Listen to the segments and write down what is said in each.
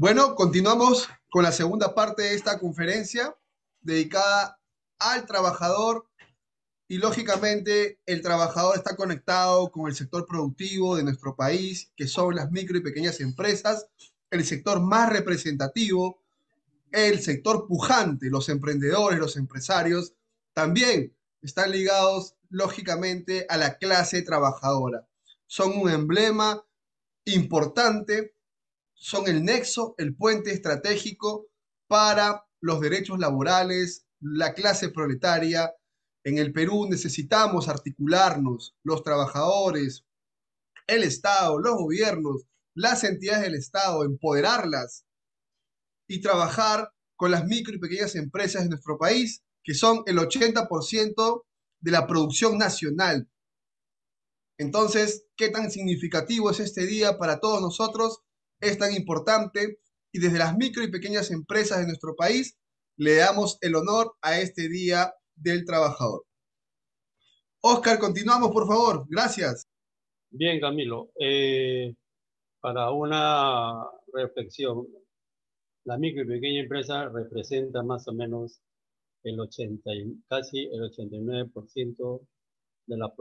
Bueno, continuamos con la segunda parte de esta conferencia dedicada al trabajador y lógicamente el trabajador está conectado con el sector productivo de nuestro país, que son las micro y pequeñas empresas, el sector más representativo, el sector pujante, los emprendedores, los empresarios, también están ligados lógicamente a la clase trabajadora. Son un emblema importante, son el nexo, el puente estratégico para los derechos laborales, la clase proletaria. En el Perú necesitamos articularnos, los trabajadores, el Estado, los gobiernos, las entidades del Estado, empoderarlas y trabajar con las micro y pequeñas empresas de nuestro país, que son el 80% de la producción nacional. Entonces, ¿qué tan significativo es este día para todos nosotros? Es tan importante y desde las micro y pequeñas empresas de nuestro país le damos el honor a este Día del Trabajador. Oscar, continuamos, por favor. Gracias. Bien, Camilo, para una reflexión, la micro y pequeña empresa representa más o menos casi el 89% de la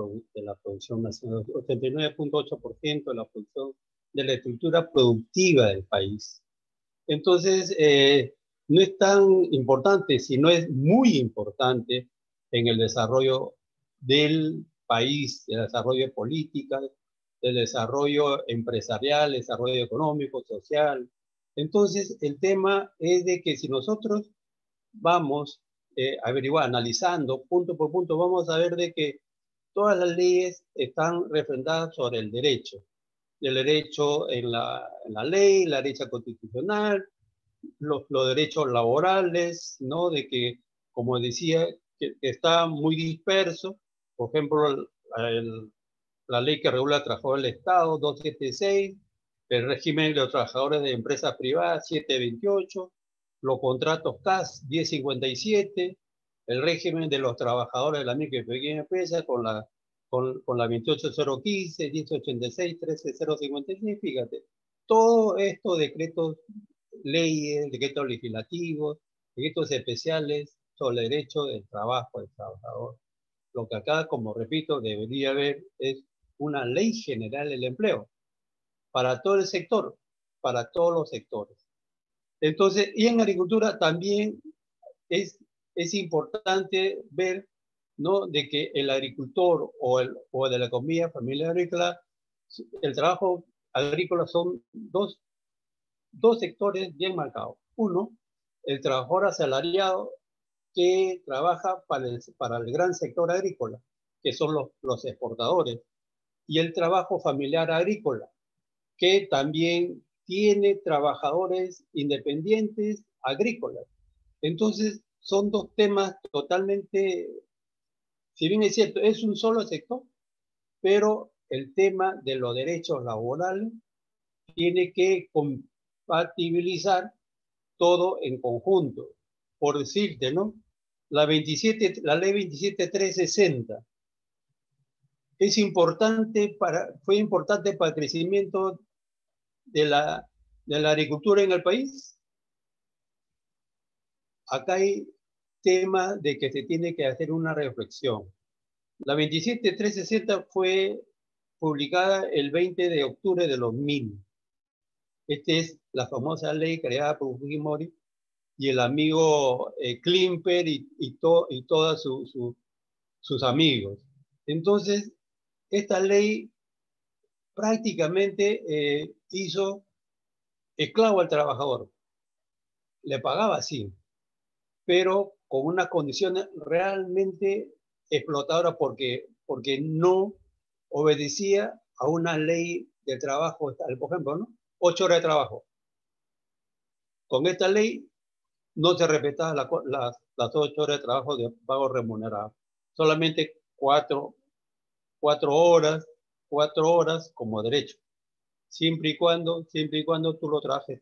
producción nacional, 89,8% de la producción, de la estructura productiva del país. Entonces, no es tan importante, sino es muy importante en el desarrollo del país, el desarrollo de políticas, del desarrollo empresarial, desarrollo económico, social. Entonces, el tema es de que si nosotros vamos averiguar, analizando punto por punto, vamos a ver de que todas las leyes están refrendadas sobre el derecho en la ley, la derecha constitucional, los derechos laborales, ¿no? De que, como decía, que está muy disperso. Por ejemplo, la ley que regula el trabajo del Estado, 276, el régimen de los trabajadores de empresas privadas, 728, los contratos CAS, 1057, el régimen de los trabajadores de la micro y pequeña empresa con la 28015, 1086, 13056, fíjate. Todo esto decretos, leyes, decretos legislativos, decretos especiales sobre el derecho del trabajo del trabajador. Lo que acá, como repito, debería haber es una ley general del empleo para todo el sector, para todos los sectores. Entonces, y en agricultura también es importante ver, ¿no? De que el agricultor o de la economía familiar agrícola, el trabajo agrícola son dos sectores bien marcados. Uno, el trabajador asalariado que trabaja para el gran sector agrícola, que son los exportadores, y el trabajo familiar agrícola, que también tiene trabajadores independientes agrícolas. Entonces, son dos temas totalmente, si bien es cierto, es un solo sector, pero el tema de los derechos laborales tiene que compatibilizar todo en conjunto. Por decirte, ¿no? La ley 27360 fue importante para el crecimiento de la agricultura en el país. Acá hay tema de que se tiene que hacer una reflexión. La 27360 fue publicada el 20 de octubre de 2000. Esta es la famosa ley creada por Fujimori y el amigo Klimper y todos sus amigos. Entonces, esta ley prácticamente hizo esclavo al trabajador. Le pagaba, sí, pero con unas condiciones realmente explotadoras porque no obedecía a una ley de trabajo, por ejemplo, ¿no? 8 horas de trabajo. Con esta ley no se respetaban las 8 horas de trabajo de pago remunerado. Solamente 4 horas, 4 horas como derecho. Siempre y cuando tú lo trabajes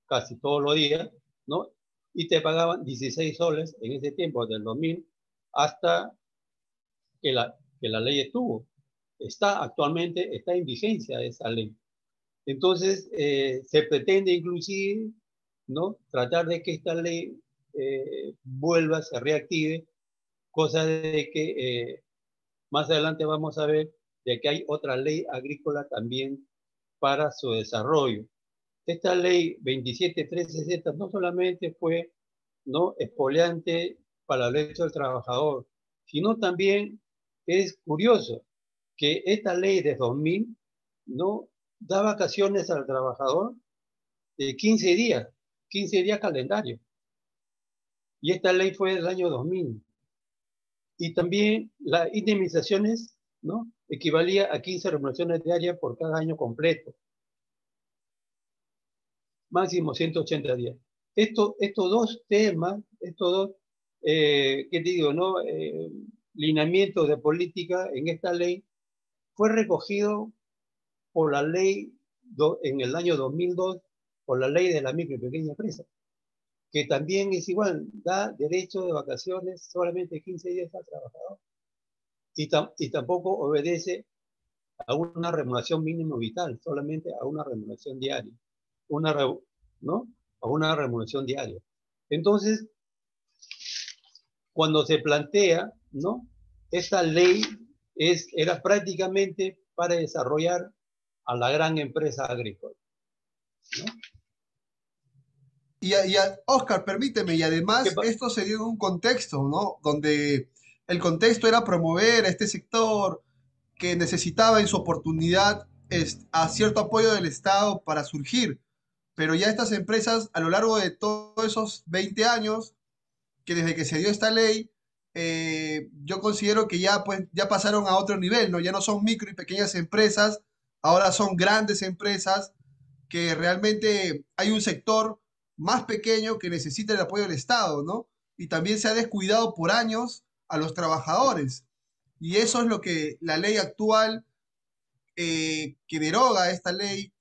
casi todos los días, ¿no? Y te pagaban 16 soles en ese tiempo, del 2000, hasta que la ley estuvo. Actualmente está en vigencia esa ley. Entonces, se pretende inclusive, ¿no?, tratar de que esta ley vuelva, se reactive, cosa de que más adelante vamos a ver de que hay otra ley agrícola también para su desarrollo. Esta ley 27360 no solamente fue, ¿no?, expoliante para el derecho del trabajador, sino también es curioso que esta ley de 2000, ¿no?, da vacaciones al trabajador de 15 días calendario. Y esta ley fue del año 2000. Y también las indemnizaciones, ¿no?, equivalía a 15 remuneraciones diarias por cada año completo. Máximo 180 días. Estos dos temas, ¿qué te digo, no? Lineamientos de política en esta ley fue recogido por la ley en el año 2002, por la ley de la micro y pequeña empresa, que también es igual, da derecho de vacaciones solamente 15 días al trabajador y tampoco obedece a una remuneración mínimo vital, solamente a una remuneración diaria, ¿no?, a una remuneración diaria. Entonces, cuando se plantea, ¿no?, esta ley era prácticamente para desarrollar a la gran empresa agrícola, ¿no? Oscar, permíteme, y además esto se dio en un contexto, ¿no? Donde el contexto era promover a este sector que necesitaba en su oportunidad a cierto apoyo del Estado para surgir. Pero ya estas empresas, a lo largo de todos esos 20 años, que desde que se dio esta ley, yo considero que ya, pues, ya pasaron a otro nivel, ¿no? Ya no son micro y pequeñas empresas, ahora son grandes empresas que realmente hay un sector más pequeño que necesita el apoyo del Estado, ¿no? Y también se ha descuidado por años a los trabajadores. Y eso es lo que la ley actual que deroga esta ley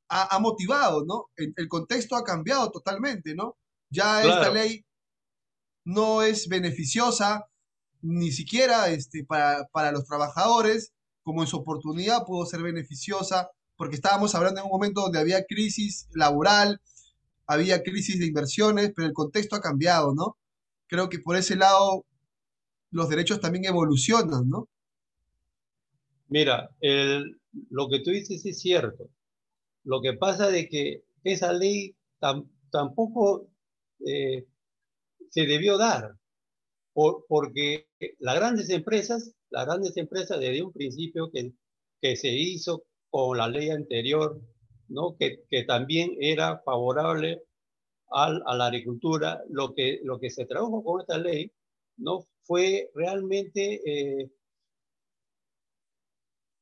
ha motivado, ¿no? El contexto ha cambiado totalmente, ¿no? Ya esta Claro, ley no es beneficiosa ni siquiera para los trabajadores, como en su oportunidad pudo ser beneficiosa, porque estábamos hablando en un momento donde había crisis laboral, había crisis de inversiones, pero el contexto ha cambiado, ¿no? Creo que por ese lado los derechos también evolucionan, ¿no? mira, lo que tú dices es cierto. Lo que pasa es que esa ley tampoco eh, se debió dar, porque las grandes empresas desde un principio que se hizo con la ley anterior, ¿no?, que también era favorable a la agricultura, lo que se tradujo con esta ley, ¿no?, fue realmente que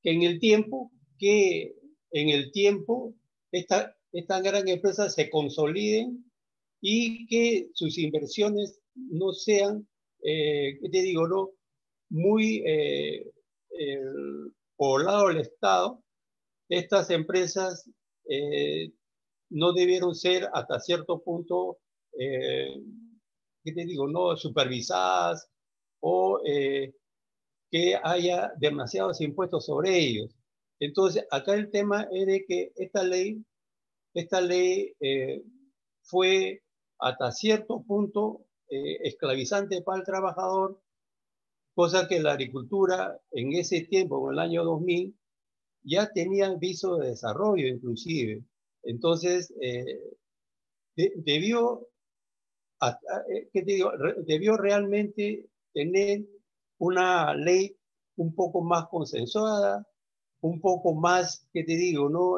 que en el tiempo estas gran empresas se consoliden y que sus inversiones no sean, ¿qué te digo, no?, muy eh, por lado del Estado. Estas empresas eh, no debieron ser hasta cierto punto, eh, ¿qué te digo?, no supervisadas o que haya demasiados impuestos sobre ellos. Entonces, acá el tema es de que esta ley fue hasta cierto punto esclavizante para el trabajador, cosa que la agricultura en ese tiempo, en el año 2000, ya tenía viso de desarrollo inclusive. Entonces, debió, ¿qué te digo?, debió realmente tener una ley un poco más consensuada, un poco más, ¿qué te digo?, ¿no?,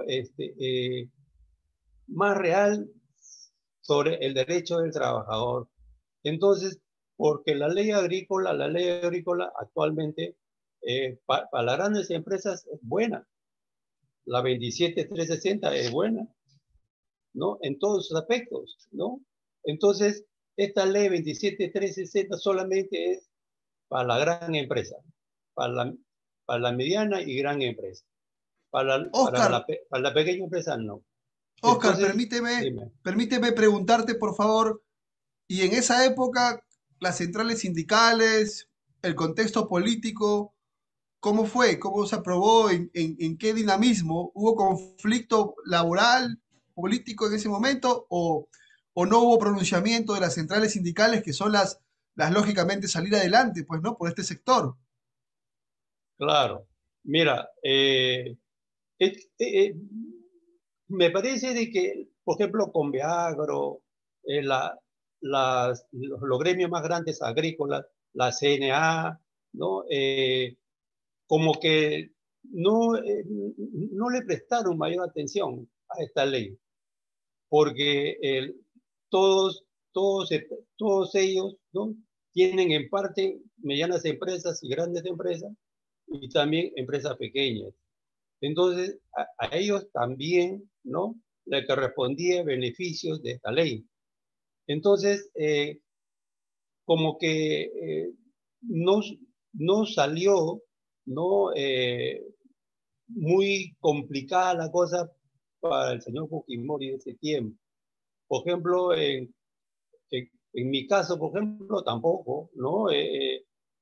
más real sobre el derecho del trabajador. Entonces, porque la ley agrícola actualmente para las grandes empresas es buena. La 27360 es buena, ¿no?, en todos sus aspectos, ¿no? Entonces, esta ley 27360 solamente es para la gran empresa, para la, para la mediana y gran empresa. Oscar, Para la pequeña empresa no. Oscar, Entonces, dime. permíteme preguntarte, por favor, y en esa época, las centrales sindicales, el contexto político, ¿Cómo fue? ¿Cómo se aprobó? ¿En qué dinamismo? ¿Hubo conflicto laboral, político en ese momento? ¿O no hubo pronunciamiento de las centrales sindicales, que son las lógicamente salir adelante, pues, ¿no? Por este sector. Claro. Mira, es- eh, eh, me parece de que, por ejemplo, Conveagro, los gremios más grandes agrícolas, la CNA, ¿no? Como que no le prestaron mayor atención a esta ley, porque todos, todos, todos ellos, ¿no? Tienen en parte medianas empresas y grandes empresas y también empresas pequeñas. Entonces, a ellos también, ¿no? Le correspondía beneficios de esta ley. Entonces, como que no, no salió, ¿no? Muy complicada la cosa para el señor Fujimori de ese tiempo. Por ejemplo, en mi caso, por ejemplo, tampoco, ¿no?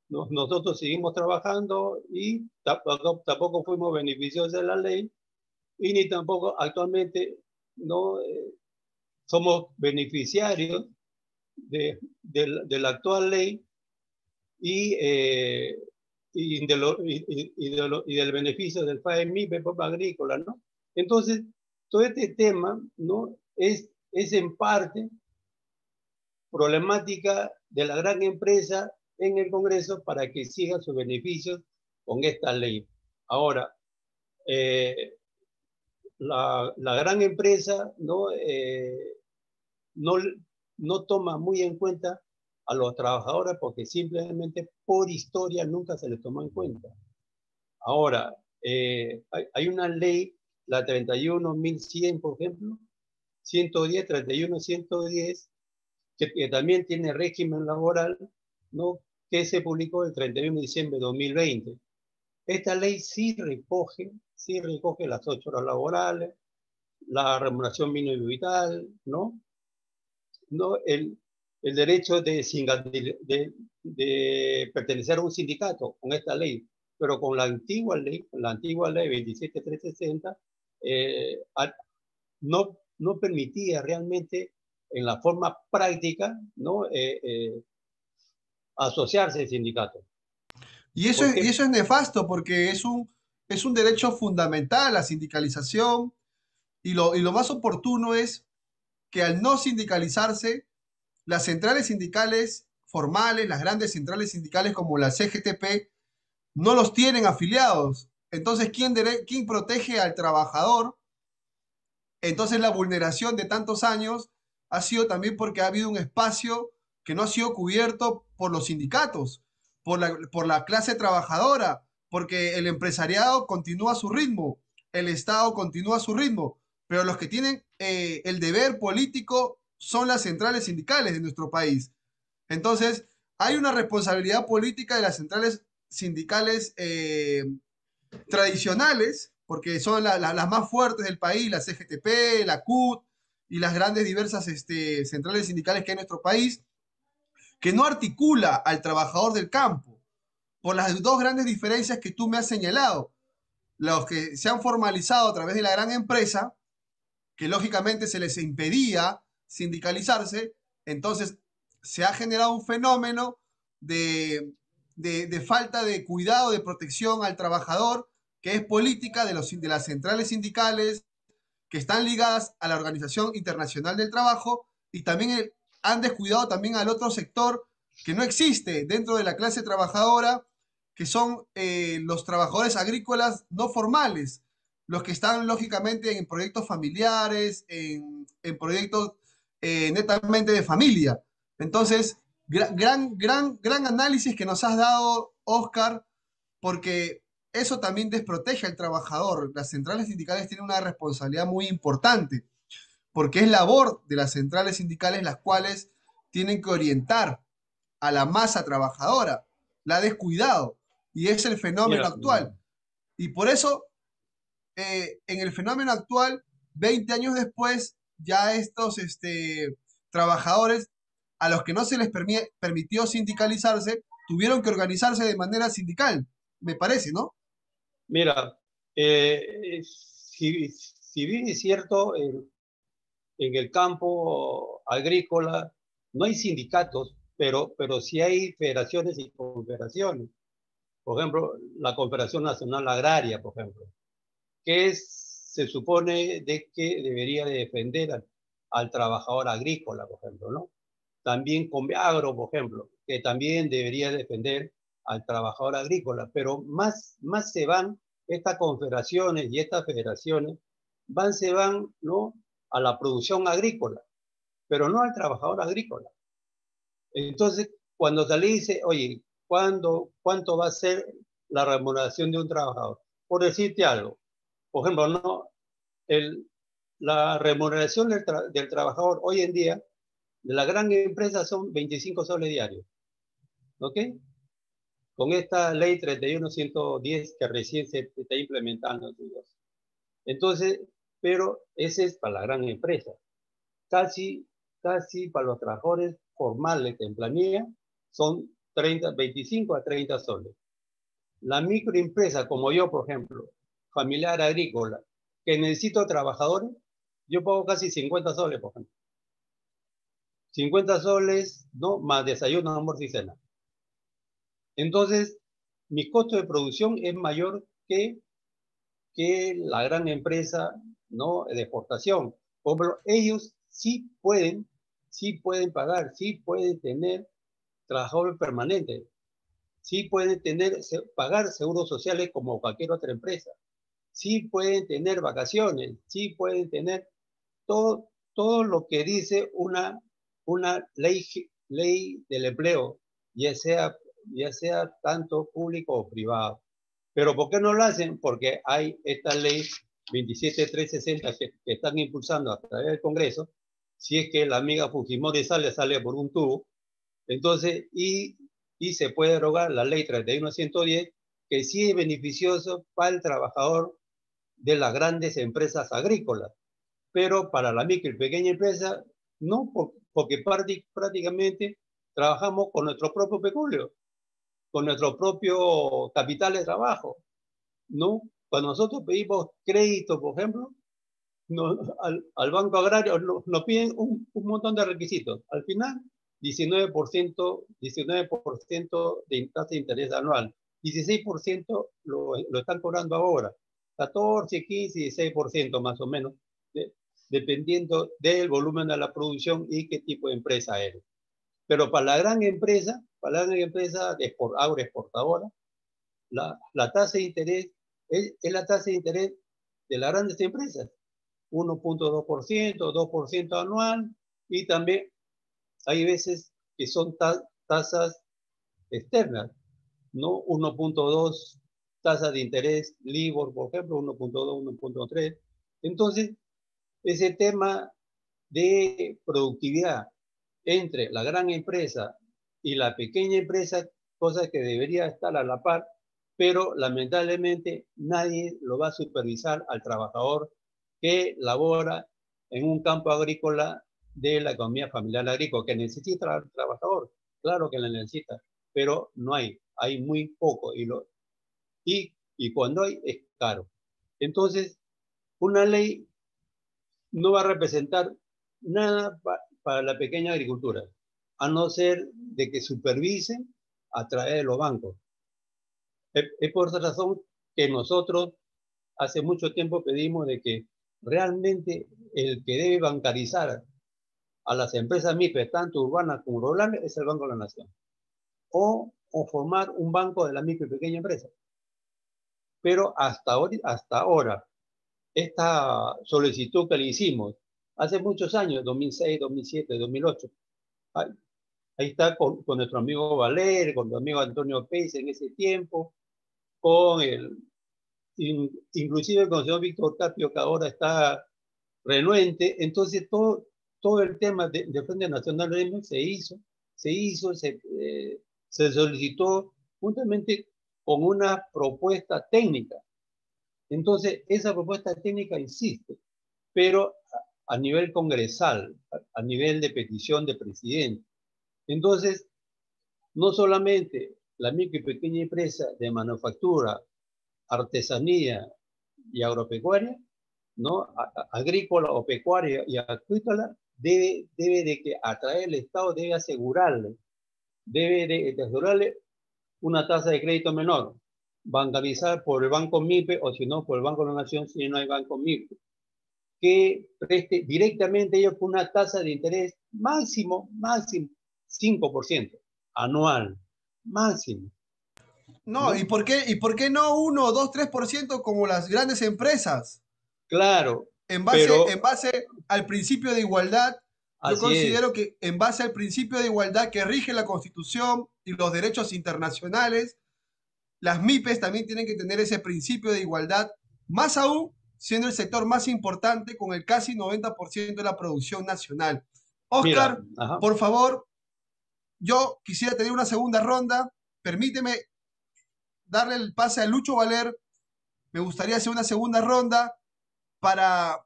Nosotros seguimos trabajando y tampoco fuimos beneficiosos de la ley y ni tampoco actualmente no somos beneficiarios de la actual ley y, y del beneficio del FAEMI, Pepa Agrícola, ¿no? Entonces, todo este tema, ¿no? Es en parte problemática de la gran empresa en el Congreso para que siga sus beneficios con esta ley. Ahora, eh, la gran empresa no, no toma muy en cuenta a los trabajadores porque simplemente por historia nunca se les tomó en cuenta. Ahora, hay una ley, la 31.100, por ejemplo, 110, 31.110, que también tiene régimen laboral, ¿no? Que se publicó el 31 de diciembre de 2020. Esta ley sí recoge las 8 horas laborales, la remuneración mínima y vital, ¿no? ¿No? El derecho de pertenecer a un sindicato con esta ley, pero con la antigua ley 27360, no permitía realmente en la forma práctica, ¿no? Asociarse al sindicato. Y ¿Por qué? eso es nefasto porque es un derecho fundamental la sindicalización, y lo más oportuno es que al no sindicalizarse, las centrales sindicales formales, las grandes centrales sindicales como la CGTP, no los tienen afiliados. Entonces, ¿quién protege al trabajador? Entonces, la vulneración de tantos años ha sido también porque ha habido un espacio que no ha sido cubierto por los sindicatos, por la clase trabajadora, porque el empresariado continúa a su ritmo, el Estado continúa a su ritmo, pero los que tienen el deber político son las centrales sindicales de nuestro país. Entonces, hay una responsabilidad política de las centrales sindicales tradicionales, porque son las más fuertes del país, la CGTP, la CUT y las grandes diversas centrales sindicales que hay en nuestro país, que no articula al trabajador del campo, por las dos grandes diferencias que tú me has señalado. Los que se han formalizado a través de la gran empresa, que lógicamente se les impedía sindicalizarse, entonces se ha generado un fenómeno de falta de cuidado, de protección al trabajador, que es política de las centrales sindicales que están ligadas a la Organización Internacional del Trabajo, y también han descuidado también al otro sector que no existe dentro de la clase trabajadora, que son los trabajadores agrícolas no formales, los que están lógicamente en proyectos familiares, en proyectos netamente de familia. Entonces, gran análisis que nos has dado, Oscar, porque eso también desprotege al trabajador. Las centrales sindicales tienen una responsabilidad muy importante, porque es labor de las centrales sindicales las cuales tienen que orientar a la masa trabajadora. La ha descuidado, y es el fenómeno Mira, actual. Y por eso, en el fenómeno actual, 20 años después, ya estos trabajadores a los que no se les permitió sindicalizarse, tuvieron que organizarse de manera sindical. me parece, ¿no? Mira, si bien es cierto, en el campo agrícola no hay sindicatos, pero sí hay federaciones y confederaciones. Por ejemplo, la Confederación Nacional Agraria, por ejemplo, se supone de que debería de defender al trabajador agrícola, por ejemplo, ¿no? También Conveagro, por ejemplo, que también debería defender al trabajador agrícola, pero más se van estas confederaciones y estas federaciones, se van, ¿no?, a la producción agrícola, pero no al trabajador agrícola. Entonces, cuando se le dice, oye, ¿cuánto va a ser la remuneración de un trabajador? Por decirte algo, por ejemplo, no, la remuneración del trabajador hoy en día de la gran empresa son 25 soles diarios, ¿ok? Con esta ley 31110 que recién se está implementando. Entonces, pero ese es para la gran empresa. Casi para los trabajadores formales en planilla son 25 a 30 soles. La microempresa, como yo, por ejemplo, familiar agrícola, que necesito trabajadores, yo pago casi 50 soles, por ejemplo. 50 soles, ¿no?, más desayuno, almuerzo y cena. Entonces, mi costo de producción es mayor que la gran empresa, ¿no?, de exportación. Por ejemplo, ellos sí pueden pagar, sí pueden tener trabajadores permanentes, sí pueden pagar seguros sociales como cualquier otra empresa, sí pueden tener vacaciones, sí pueden tener todo lo que dice una ley del empleo, ya sea tanto público o privado. Pero ¿por qué no lo hacen? Porque hay esta ley 27360 que están impulsando a través del Congreso. Si es que la amiga Fujimori sale por un tubo, entonces, y se puede derogar la ley 31110, que sí es beneficioso para el trabajador de las grandes empresas agrícolas, pero para la micro y pequeña empresa no, porque prácticamente trabajamos con nuestro propio peculio, con nuestro propio capital de trabajo, ¿no? Cuando nosotros pedimos crédito, por ejemplo, al Banco Agrario nos piden un montón de requisitos. Al final, 19% de tasa de interés anual. 16% lo están cobrando ahora. 14, 15, 16% más o menos, dependiendo del volumen de la producción y qué tipo de empresa eres. Pero para la gran empresa agroexportadora, la tasa de interés es la tasa de interés de las grandes empresas. 1.2%, 2% anual, y también hay veces que son tasas externas, ¿no? 1.2 tasas de interés LIBOR, por ejemplo, 1.2, 1.3. Entonces, ese tema de productividad entre la gran empresa y la pequeña empresa, cosa que debería estar a la par, pero lamentablemente nadie lo va a supervisar al trabajador que labora en un campo agrícola de la economía familiar agrícola, que necesita al trabajador, claro que la necesita, pero no hay muy poco, y cuando hay es caro. Entonces, una ley no va a representar nada para la pequeña agricultura, a no ser de que supervisen a través de los bancos. Es por esa razón que nosotros hace mucho tiempo pedimos de que realmente el que debe bancarizar a las empresas MIPE, tanto urbanas como rurales, es el Banco de la Nación. O formar un banco de la micro y pequeña empresa. Pero hasta ahora, esta solicitud que le hicimos hace muchos años, 2006, 2007, 2008, ahí está con nuestro amigo Valer, con nuestro amigo Antonio Pérez en ese tiempo, inclusive con el señor Víctor Tapio, que ahora está renuente. Entonces todo el tema de Frente Nacional se solicitó juntamente con una propuesta técnica. Entonces esa propuesta técnica insiste, pero a nivel congresal, a nivel de petición de presidente. Entonces, no solamente la micro y pequeña empresa de manufactura, artesanía y agropecuaria, ¿no? Agrícola o pecuaria y acuícola, debe de que atraer el Estado, debe de asegurarle una tasa de crédito menor, bancarizar por el Banco MIPE o si no por el Banco de la Nación si no hay Banco MIPE, que preste directamente ellos con una tasa de interés máximo 5% anual, máximo, No, ¿no? y por qué no 1, 2, 3% como las grandes empresas? Claro, En pero base al principio de igualdad, yo así considero es. que en base al principio de igualdad que rige la Constitución y los derechos internacionales, las MIPES también tienen que tener ese principio de igualdad, más aún siendo el sector más importante con el casi 90% de la producción nacional. Mira, Oscar, ajá. por favor, yo quisiera tener una segunda ronda. Permíteme darle el pase a Lucho Valer. Me gustaría hacer una segunda ronda para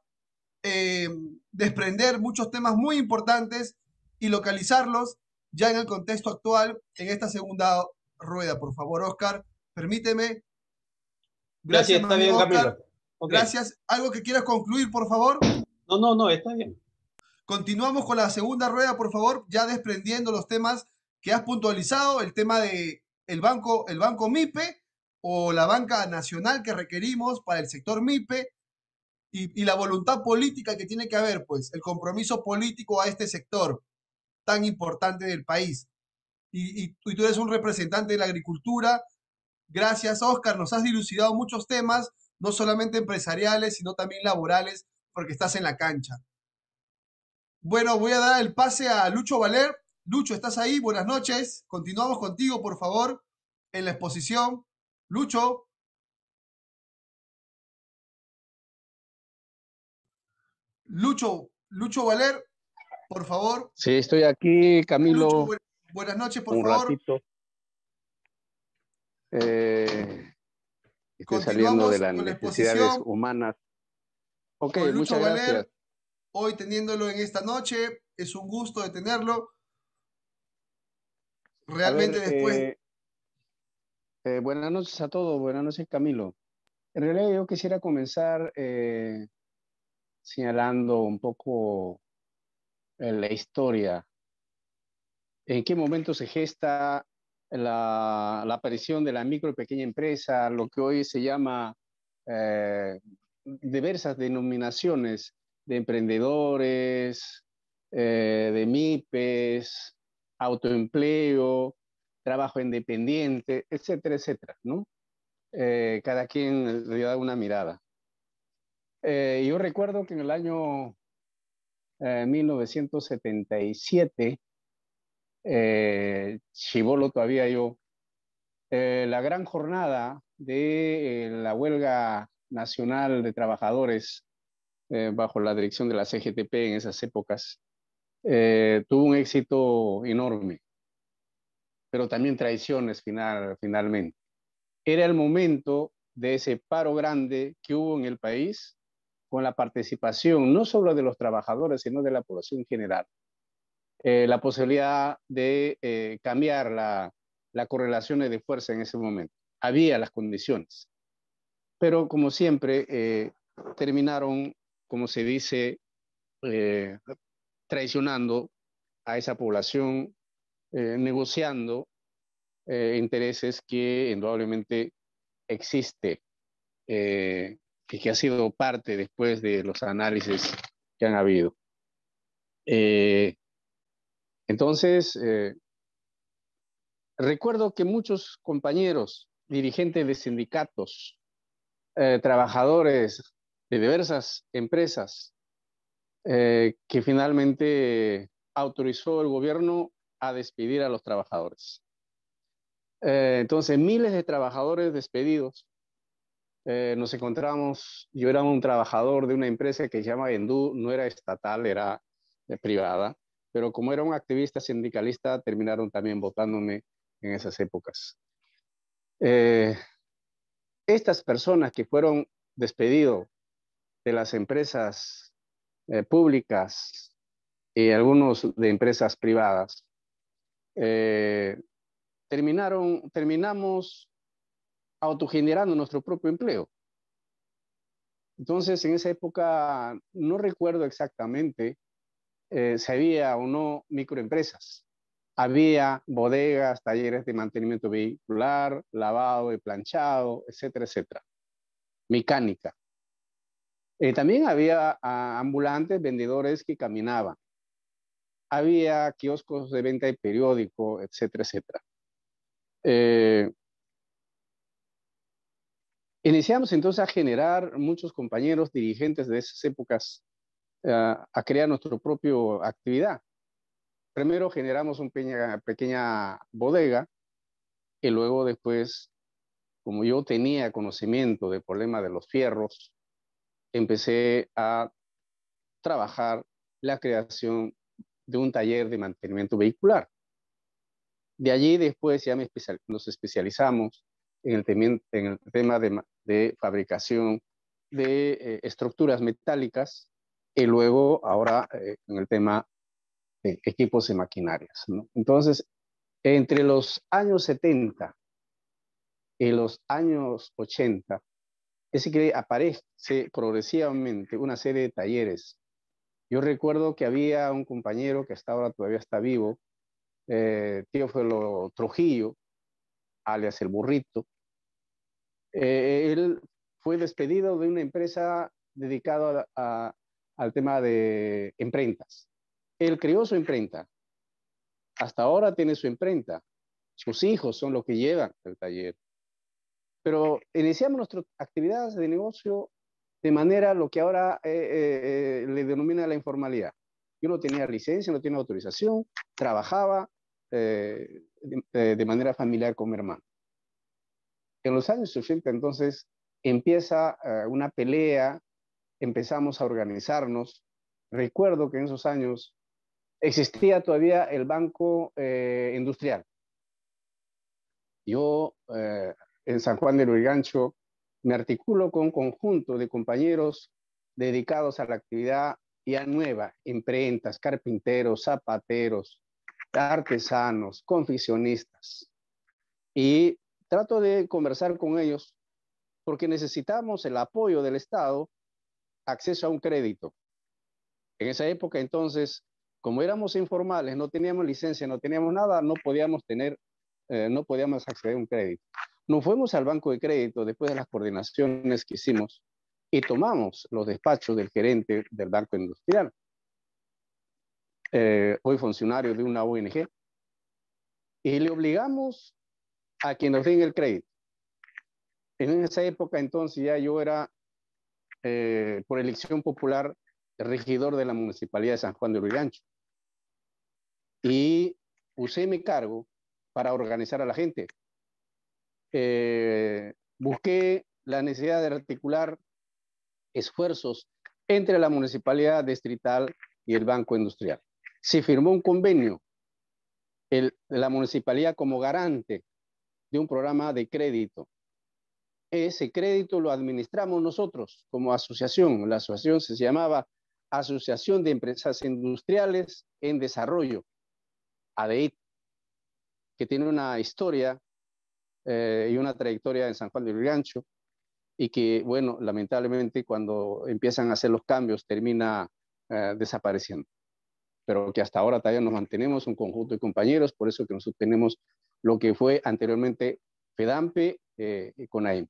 eh, desprender muchos temas muy importantes y localizarlos ya en el contexto actual en esta segunda rueda. Por favor, Oscar, permíteme. Ya sí, Gracias, mi está bien, amigo Camilo. Oscar. Ok. Gracias. ¿Algo que quieras concluir, por favor? No, está bien. Continuamos con la segunda rueda, por favor, ya desprendiendo los temas que has puntualizado, el tema de el banco MIPE o la banca nacional que requerimos para el sector MIPE y la voluntad política que tiene que haber, pues, el compromiso político a este sector tan importante del país. Y tú eres un representante de la agricultura. Gracias, Oscar. Nos has dilucidado muchos temas, no solamente empresariales, sino también laborales, porque estás en la cancha. Bueno, voy a dar el pase a Lucho Valer. Lucho, ¿estás ahí? Buenas noches. Continuamos contigo, por favor, en la exposición. Lucho, Lucho Valer, por favor. Sí, estoy aquí, Lucho, Camilo, buenas noches, por un favor. ratito. Eh, Estoy saliendo de Continuamos las con la necesidades exposición humanas. Ok, con muchas Lucho gracias. Valer. Hoy teniéndolo en esta noche, es un gusto de tenerlo. A Realmente ver, después, buenas noches a todos, buenas noches, Camilo. En realidad yo quisiera comenzar señalando un poco la historia. ¿En qué momento se gesta la aparición de la micro y pequeña empresa, lo que hoy se llama eh, diversas denominaciones de emprendedores, de MIPES, autoempleo, trabajo independiente, etcétera, etcétera, ¿no? Cada quien le da una mirada. Yo recuerdo que en el año 1977, chibolo todavía yo, la gran jornada de la huelga nacional de trabajadores bajo la dirección de la CGTP en esas épocas tuvo un éxito enorme, pero también traiciones finalmente. Era el momento de ese paro grande que hubo en el país con la participación no solo de los trabajadores, sino de la población general. La posibilidad de cambiar la correlación de fuerza en ese momento. Había las condiciones, pero como siempre terminaron, como se dice, eh, traicionando a esa población, negociando intereses que indudablemente existe y que ha sido parte después de los análisis que han habido. Eh, entonces, recuerdo que muchos compañeros, dirigentes de sindicatos, trabajadores de diversas empresas, que finalmente autorizó el gobierno a despedir a los trabajadores. Entonces, miles de trabajadores despedidos. Nos encontramos, yo era un trabajador de una empresa que se llama Endú, no era estatal, era privada, pero como era un activista sindicalista, terminaron también votándome en esas épocas. Eh, Estas personas que fueron despedidos de las empresas públicas y algunos de empresas privadas, eh, terminamos autogenerando nuestro propio empleo. Entonces, en esa época, no recuerdo exactamente si había o no microempresas. Había bodegas, talleres de mantenimiento vehicular, lavado y planchado, etcétera, etcétera. Mecánica. También había ambulantes, vendedores que caminaban. Había kioscos de venta de periódico, etcétera, etcétera. Iniciamos entonces a generar muchos compañeros dirigentes de esas épocas a crear nuestra propia actividad. Primero generamos una pequeña bodega y luego después, como yo tenía conocimiento del problema de los fierros, empecé a trabajar la creación de un taller de mantenimiento vehicular. De allí después ya nos especializamos en el tema de fabricación de estructuras metálicas y luego ahora en el tema de equipos y maquinarias, ¿no? Entonces, entre los años 70 y los años 80, es que aparece progresivamente una serie de talleres. Yo recuerdo que había un compañero que hasta ahora todavía está vivo, Teófilo Trujillo, alias El Burrito. Él fue despedido de una empresa dedicada al tema de imprentas. Él creó su imprenta. Hasta ahora tiene su imprenta. Sus hijos son los que llevan el taller. Pero iniciamos nuestras actividades de negocio de manera lo que ahora le denomina la informalidad. Yo no tenía licencia, no tenía autorización, trabajaba de manera familiar con mi hermano. En los años 80 entonces empieza una pelea, empezamos a organizarnos. Recuerdo que en esos años existía todavía el Banco Industrial. Yo en San Juan de Lurigancho me articulo con un conjunto de compañeros dedicados a la actividad ya nueva, imprentas, carpinteros, zapateros, artesanos, confeccionistas. Y trato de conversar con ellos porque necesitamos el apoyo del Estado, acceso a un crédito. En esa época entonces, como éramos informales, no teníamos licencia, no teníamos nada, no podíamos acceder a un crédito. Nos fuimos al banco de crédito después de las coordinaciones que hicimos y tomamos los despachos del gerente del Banco Industrial, hoy funcionario de una ONG, y le obligamos a que nos den el crédito. En esa época entonces ya yo era, por elección popular, regidor de la Municipalidad de San Juan de Lurigancho. Y usé mi cargo para organizar a la gente. Busqué la necesidad de articular esfuerzos entre la Municipalidad Distrital y el Banco Industrial. Se firmó un convenio, la Municipalidad como garante de un programa de crédito. Ese crédito lo administramos nosotros como asociación. La asociación se llamaba Asociación de Empresas Industriales en Desarrollo, ADEIT, que tiene una historia y una trayectoria en San Juan de Lurigancho y que, bueno, lamentablemente cuando empiezan a hacer los cambios termina desapareciendo. Pero que hasta ahora todavía nos mantenemos un conjunto de compañeros, por eso que nosotros tenemos lo que fue anteriormente FEDAMPE y CONAIM.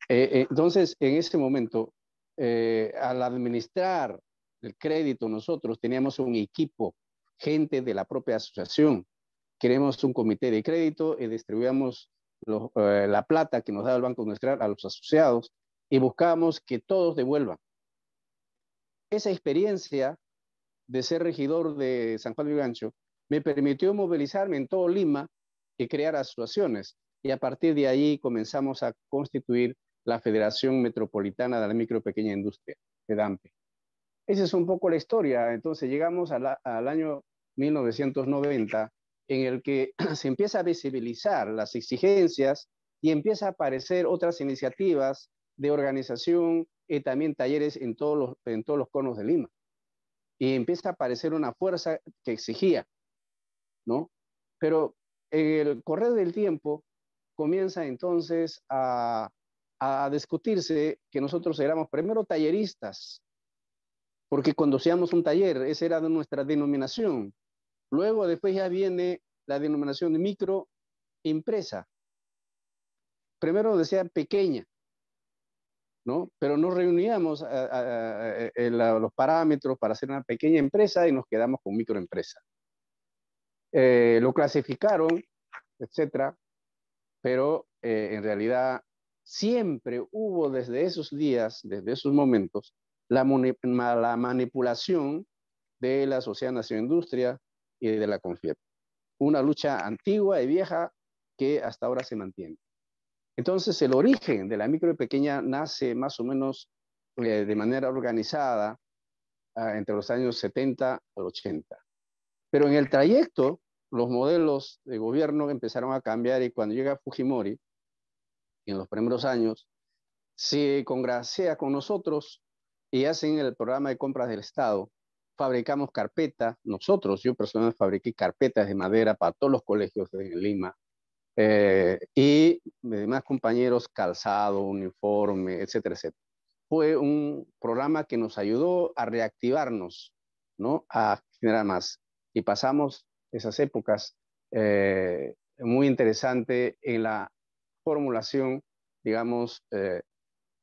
Entonces, en ese momento, al administrar el crédito, nosotros teníamos un equipo, gente de la propia asociación. Queremos un comité de crédito y distribuíamos la plata que nos daba el Banco Industrial a los asociados y buscábamos que todos devuelvan. Esa experiencia de ser regidor de San Juan de Lurigancho me permitió movilizarme en todo Lima y crear asociaciones. Y a partir de ahí comenzamos a constituir la Federación Metropolitana de la Micro y Pequeña Industria, FEDAMPE. Esa es un poco la historia. Entonces llegamos al año 1990, en el que se empieza a visibilizar las exigencias y empieza a aparecer otras iniciativas de organización y también talleres en todos los conos de Lima. Y empieza a aparecer una fuerza que exigía, ¿no? Pero en el correr del tiempo comienza entonces a discutirse que nosotros éramos primero talleristas, porque conducíamos un taller, esa era de nuestra denominación. Luego, después ya viene la denominación de microempresa. Primero decía pequeña, ¿no? Pero nos reuníamos los parámetros para hacer una pequeña empresa y nos quedamos con microempresa. Lo clasificaron, etcétera, pero en realidad siempre hubo desde esos días, desde esos momentos, la manipulación de la Sociedad Nacional de Industria y de la CONFIEP. Una lucha antigua y vieja que hasta ahora se mantiene. Entonces, el origen de la micro y pequeña nace más o menos de manera organizada entre los años 70 y 80. Pero en el trayecto, los modelos de gobierno empezaron a cambiar y cuando llega Fujimori, en los primeros años, se congracia con nosotros y hacen el programa de compras del Estado. Fabricamos carpetas, yo personalmente fabriqué carpetas de madera para todos los colegios de Lima, y demás compañeros, calzado, uniforme, etcétera, etcétera. Fue un programa que nos ayudó a reactivarnos, ¿no? A generar más. Y pasamos esas épocas muy interesante en la formulación, digamos,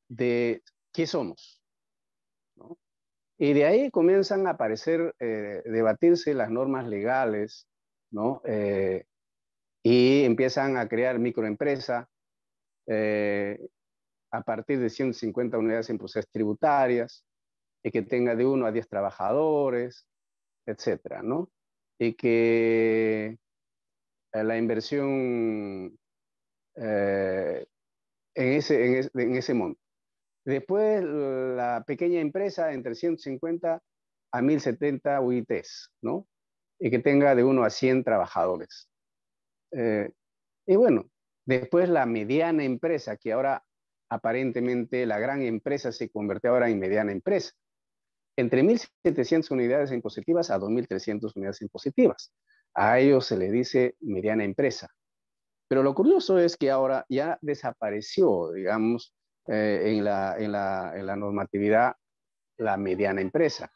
de qué somos, ¿no? Y de ahí comienzan a aparecer, debatirse las normas legales, ¿no? Y empiezan a crear microempresas a partir de 150 unidades en procesos tributarias y que tenga de 1 a 10 trabajadores, etcétera, ¿no? Y que la inversión en ese monto. Después la pequeña empresa entre 150 a 1070 UITs, ¿no? Y que tenga de 1 a 100 trabajadores. Y bueno, después la mediana empresa, que ahora aparentemente la gran empresa se convirtió ahora en mediana empresa. Entre 1.700 unidades impositivas a 2.300 unidades impositivas. A ellos se le dice mediana empresa. Pero lo curioso es que ahora ya desapareció, digamos, en la normatividad la mediana empresa.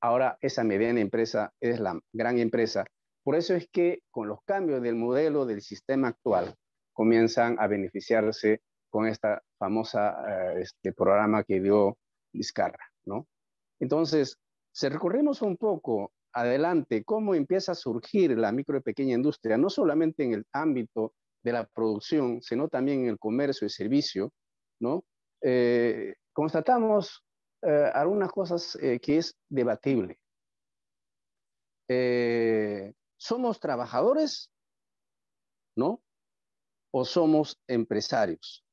Ahora esa mediana empresa es la gran empresa. Por eso es que con los cambios del modelo del sistema actual comienzan a beneficiarse con esta famosa programa que dio Vizcarra, ¿no? Entonces, si recorremos un poco adelante cómo empieza a surgir la micro y pequeña industria, no solamente en el ámbito de la producción, sino también en el comercio y servicio, ¿no? Constatamos algunas cosas que es debatible. ¿Somos trabajadores, no? ¿O somos empresarios?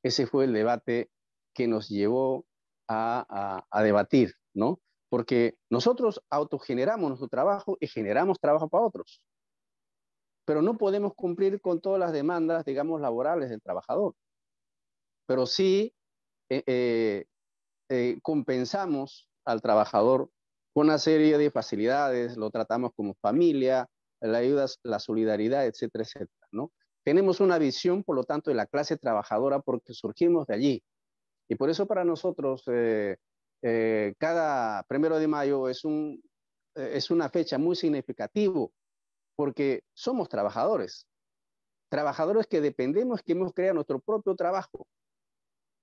Ese fue el debate que nos llevó a debatir, ¿no? Porque nosotros autogeneramos nuestro trabajo y generamos trabajo para otros. Pero no podemos cumplir con todas las demandas, digamos, laborales del trabajador. Pero sí compensamos al trabajador con una serie de facilidades, lo tratamos como familia, la ayuda, la solidaridad, etcétera, etcétera, ¿no? Tenemos una visión, por lo tanto, de la clase trabajadora porque surgimos de allí. Y por eso para nosotros cada 1 de mayo es una fecha muy significativa porque somos trabajadores que dependemos, que hemos creado nuestro propio trabajo.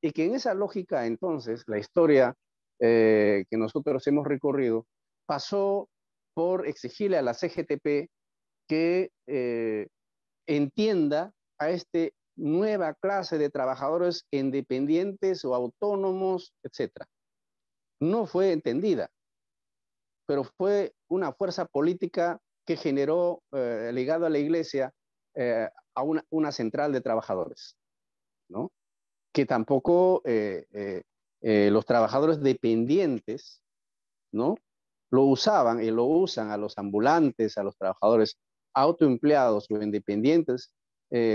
Y que en esa lógica, entonces, la historia que nosotros hemos recorrido pasó por exigirle a la CGTP que entienda a esta nueva clase de trabajadores independientes o autónomos, etc. No fue entendida, pero fue una fuerza política que generó, ligado a la iglesia, a una central de trabajadores, ¿no? Que tampoco los trabajadores dependientes, ¿no? Lo usaban y lo usan a los ambulantes, a los trabajadores autoempleados o independientes,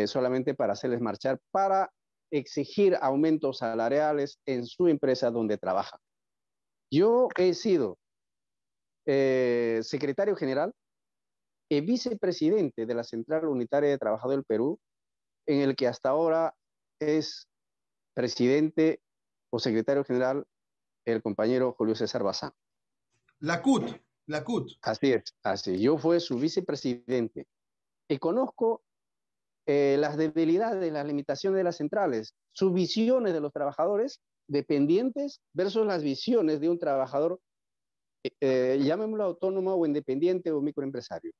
solamente para hacerles marchar, para exigir aumentos salariales en su empresa donde trabajan. Yo he sido secretario general el vicepresidente de la Central Unitaria de Trabajadores del Perú, en el que hasta ahora es presidente o secretario general el compañero Julio César Bazán. La CUT, la CUT. Así es, así. Yo fui su vicepresidente y conozco las debilidades, las limitaciones de las centrales, sus visiones de los trabajadores dependientes versus las visiones de un trabajador, llamémoslo autónomo o independiente o microempresario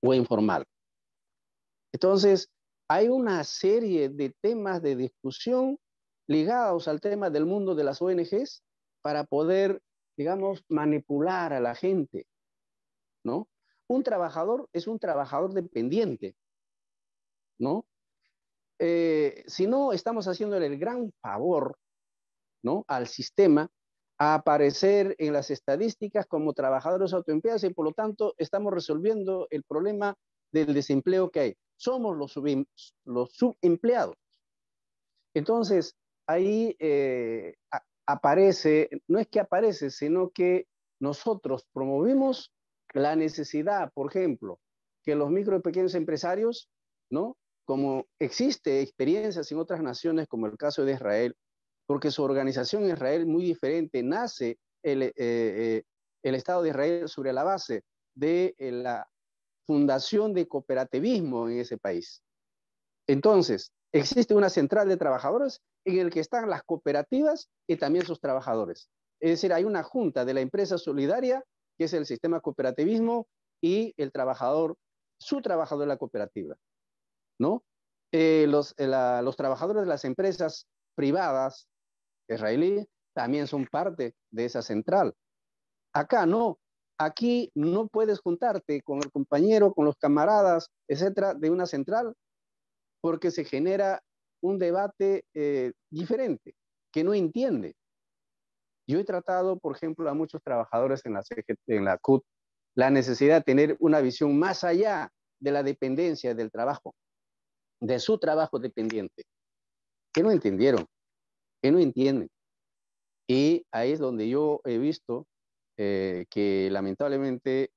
o informal. Entonces, hay una serie de temas de discusión ligados al tema del mundo de las ONGs para poder, digamos, manipular a la gente, ¿no? Un trabajador es un trabajador dependiente, ¿no? Si no, estamos haciéndole el gran favor, ¿no?, al sistema a aparecer en las estadísticas como trabajadores autoempleados y por lo tanto estamos resolviendo el problema del desempleo que hay. Somos los subempleados. Entonces, ahí aparece, no es que aparece, sino que nosotros promovimos la necesidad, por ejemplo, que los micro y pequeños empresarios, ¿no?, como existe experiencias en otras naciones, como el caso de Israel, porque su organización en Israel es muy diferente, nace el Estado de Israel sobre la base de la fundación de cooperativismo en ese país. Entonces, existe una central de trabajadores en el que están las cooperativas y también sus trabajadores. Es decir, hay una junta de la empresa solidaria, que es el sistema cooperativismo, y el trabajador, su trabajador de la cooperativa, ¿no? Los trabajadores de las empresas privadas israelíes también son parte de esa central. Acá no. Aquí no puedes juntarte con el compañero, con los camaradas, etcétera, de una central, porque se genera un debate diferente, que no entiende. Yo he tratado, por ejemplo, a muchos trabajadores en la CUT, la necesidad de tener una visión más allá de la dependencia del trabajo, de su trabajo dependiente, que no entendieron, que no entienden. Y ahí es donde yo he visto que lamentablemente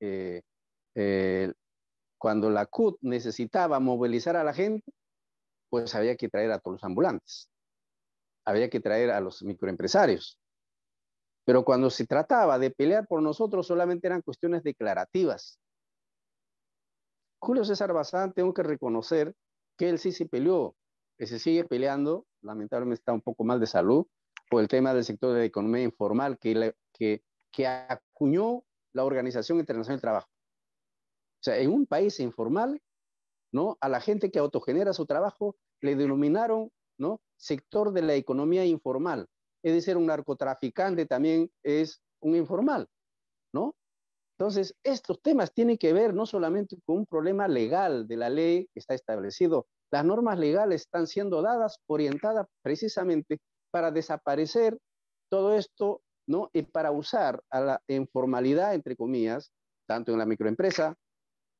cuando la CUT necesitaba movilizar a la gente, pues había que traer a todos los ambulantes, había que traer a los microempresarios. Pero cuando se trataba de pelear por nosotros, solamente eran cuestiones declarativas. Julio César Bazán, tengo que reconocer que él sí se peleó, que se sigue peleando, lamentablemente está un poco mal de salud, por el tema del sector de la economía informal que acuñó la Organización Internacional del Trabajo. O sea, en un país informal, ¿no?, a la gente que autogenera su trabajo le denominaron, ¿no?, sector de la economía informal. Es decir, un narcotraficante también es un informal, ¿no? Entonces, estos temas tienen que ver no solamente con un problema legal de la ley que está establecido. Las normas legales están siendo dadas, orientadas precisamente para desaparecer todo esto, ¿no?, y para usar a la informalidad, entre comillas, tanto en la microempresa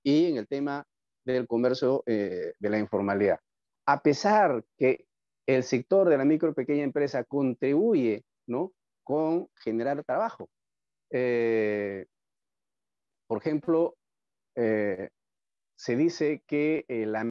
y en el tema del comercio de la informalidad. A pesar que el sector de la micro y pequeña empresa contribuye, ¿no?, con generar trabajo. Por ejemplo, se dice que la